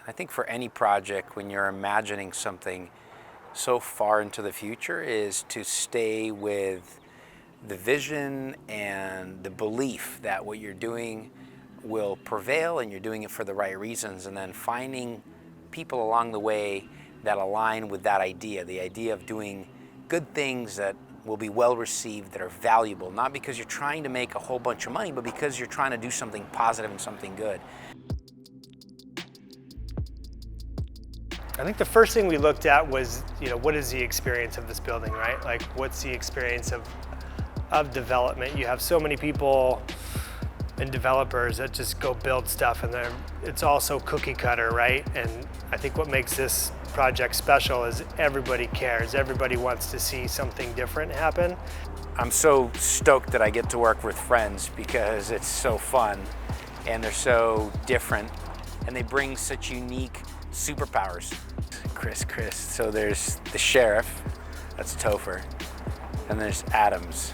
I think for any project, when you're imagining something so far into the future, is to stay with the vision and the belief that what you're doing will prevail and you're doing it for the right reasons, and then finding people along the way that align with that idea, the idea of doing good things that will be well received, that are valuable, not because you're trying to make a whole bunch of money, but because you're trying to do something positive and something good. I think the first thing we looked at was, what is the experience of this building, right? Like, what's the experience of development? You have so many people and developers that just go build stuff, and it's all so cookie cutter, right? And I think what makes this project special is everybody cares. Everybody wants to see something different happen. I'm so stoked that I get to work with friends because it's so fun and they're so different and they bring such unique superpowers. Chris. So there's the sheriff, that's Topher, and there's Adams,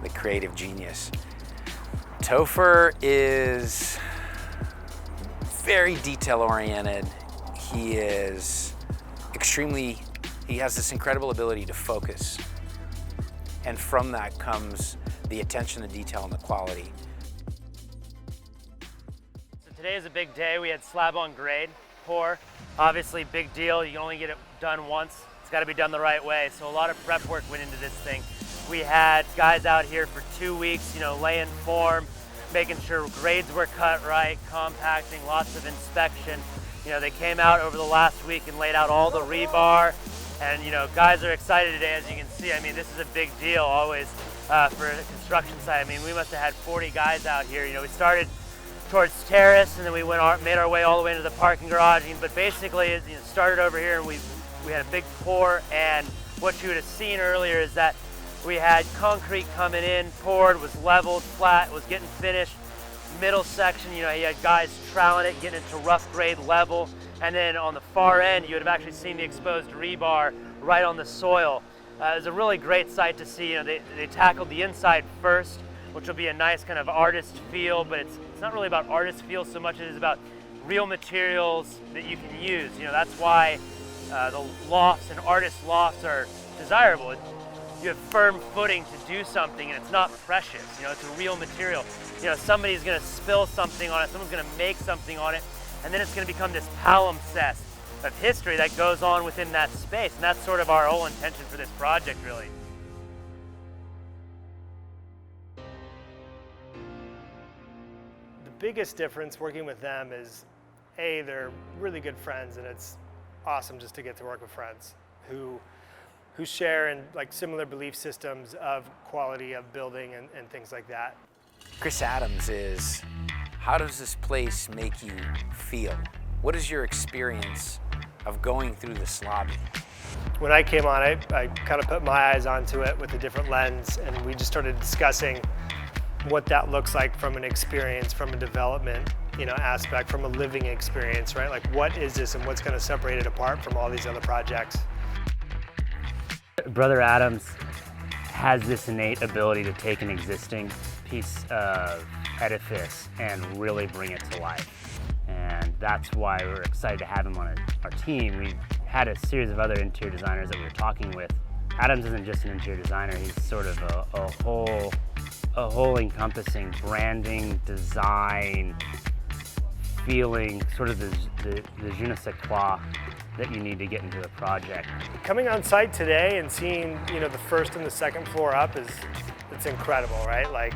the creative genius. Topher is very detail oriented. He has this incredible ability to focus. And from that comes the attention to detail and the quality. So today is a big day. We had slab on grade pour. Obviously big deal. You can only get it done once. It's got to be done the right way. So a lot of prep work went into this thing. We had guys out here for 2 weeks, laying form, making sure grades were cut right, compacting, lots of inspection. They came out over the last week and laid out all the rebar. And guys are excited today, as you can see. I mean, this is a big deal always for a construction site. I mean, we must have had 40 guys out here. We started towards Terrace, and then we made our way all the way into the parking garage. But basically, it started over here, and we had a big pour. And what you would have seen earlier is that we had concrete coming in, poured, was leveled, flat, was getting finished. Middle section, you had guys troweling it, getting into rough grade level. And then on the far end, you would have actually seen the exposed rebar right on the soil. It was a really great sight to see. They tackled the inside first, which will be a nice kind of artist feel, but it's not really about artist feel so much as it is about real materials that you can use. That's why the lofts and artist lofts are desirable. You have firm footing to do something, and it's not precious. It's a real material. Somebody's going to spill something on it, someone's going to make something on it, and then it's going to become this palimpsest of history that goes on within that space. And that's sort of our whole intention for this project, really. The biggest difference working with them is, A, they're really good friends, and it's awesome just to get to work with friends who share in similar belief systems of quality of building and things like that. Chris Adams is, how does this place make you feel? What is your experience of going through this lobby? When I came on, I kind of put my eyes onto it with a different lens, and we just started discussing what that looks like from an experience, from a development aspect, from a living experience, right? Like, what is this and what's going to separate it apart from all these other projects? Brother Adams has this innate ability to take an existing piece of edifice and really bring it to life. And that's why we're excited to have him on our team. We had a series of other interior designers that we were talking with. Adams isn't just an interior designer, he's sort of a whole encompassing branding, design, feeling, sort of the je ne sais quoi that you need to get into a project. Coming on site today and seeing the first and the second floor up it's incredible, right? Like,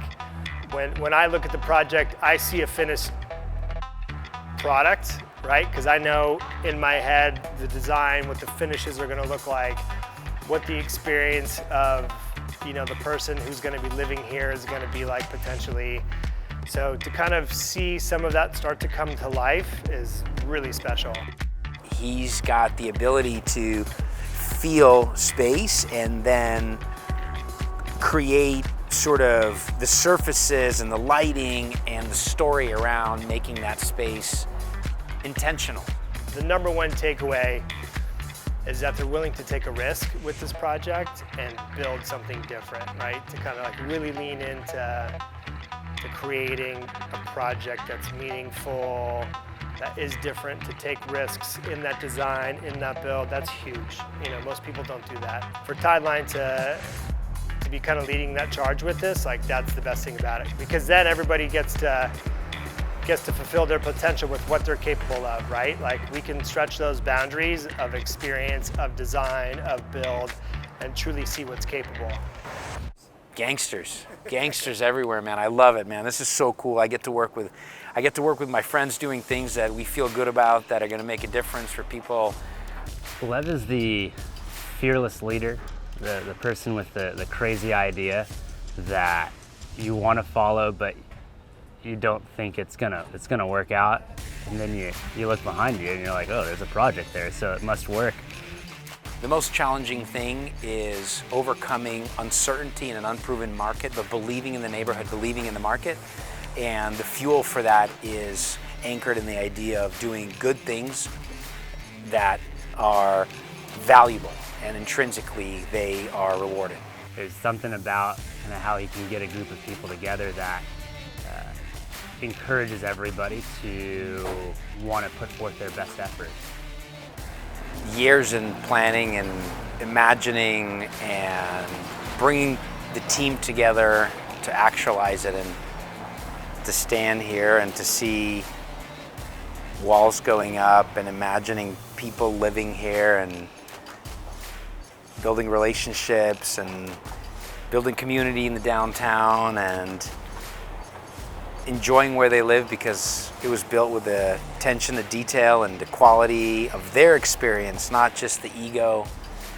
when I look at the project, I see a finished product, right? Because I know in my head the design, what the finishes are going to look like, what the experience of the person who's going to be living here is going to be like potentially. So to kind of see some of that start to come to life is really special. He's got the ability to feel space and then create sort of the surfaces and the lighting and the story around making that space intentional. The number one takeaway is that they're willing to take a risk with this project and build something different, right? To kind of really lean into creating a project that's meaningful, that is different, to take risks in that design, in that build. That's huge. You know, most people don't do that. For Tideline to be kind of leading that charge with this, like, that's the best thing about it, because then everybody gets to fulfill their potential with what they're capable of, right? Like, we can stretch those boundaries of experience, of design, of build, and truly see what's capable. Gangsters everywhere, man. I love it, man. This is so cool. I get to work with my friends doing things that we feel good about, that are going to make a difference for people. Lev is the fearless leader, the person with the crazy idea that you want to follow, but you don't think it's gonna work out, and then you look behind you and you're like, oh, there's a project there, so it must work. The most challenging thing is overcoming uncertainty in an unproven market, but believing in the neighborhood, believing in the market. And the fuel for that is anchored in the idea of doing good things that are valuable, and intrinsically they are rewarded. There's something about kind of how he can get a group of people together that encourages everybody to want to put forth their best effort. Years in planning and imagining and bringing the team together to actualize it, and to stand here and to see walls going up and imagining people living here and building relationships and building community in the downtown and enjoying where they live, because it was built with the attention to detail and the quality of their experience, not just the ego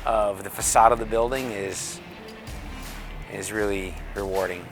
of the facade of the building, is really rewarding.